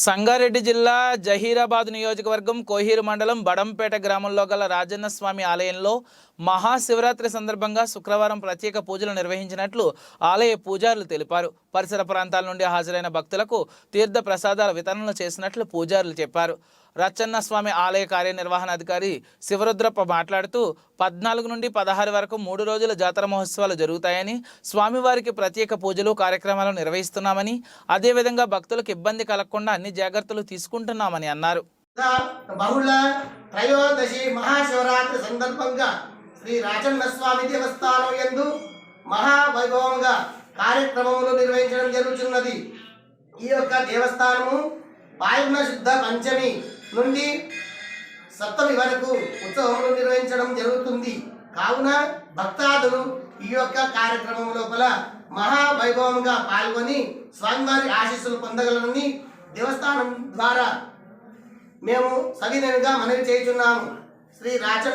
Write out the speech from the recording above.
సంగారెడ్డి జిల్లా జహీరాబాద్ నియోజకవర్గం కోహీరు మండలం బడంపేట గ్రామంలో గల రాజన్న స్వామి ఆలయంలో మహాశివరాత్రి సందర్భంగా శుక్రవారం ప్రత్యేక పూజలు నిర్వహించినట్లు ఆలయ పూజారులు తెలిపారు. పరిసర ప్రాంతాల నుండి హాజరైన భక్తులకు తీర్థ ప్రసాదాల వితరణలు చేసినట్లు పూజారులు చెప్పారు. రాచన్న స్వామి ఆలయ కార్యనిర్వహణాధికారి శివరుద్రప్ప మాట్లాడుతూ 14 నుండి 16 వరకు 3 రోజుల జాతర మహోత్సవాలు జరుగుతాయని, స్వామివారికి ప్రత్యేక పూజలు కార్యక్రమాలు నిర్వహిస్తున్నామని, అదేవిధంగా భక్తులకు ఇబ్బంది కలగకుండా అన్ని జాగ్రత్తలు తీసుకుంటున్నామని అన్నారు. బహుళ త్రయోదశి మహాశివరాత్రి సందర్భంగా శ్రీ రాచన్న స్వామి దేవస్థానం యందు మహావైభవంగా కార్యక్రమములు నిర్వహించడం జరుగుతున్నది. ఈ యొక్క దేవస్థానము పాల్గొన శుద్ధ పంచమి నుండి సప్తమి వరకు ఉత్సవములు నిర్వహించడం జరుగుతుంది. కావున భక్తాదులు ఈ యొక్క కార్యక్రమం లోపల మహావైభవంగా పాల్గొని స్వామివారి ఆశీస్సులు పొందగలరని దేవస్థానం ద్వారా మేము సవినయంగా మనవి చేయుచున్నాము. శ్రీ రాచన్న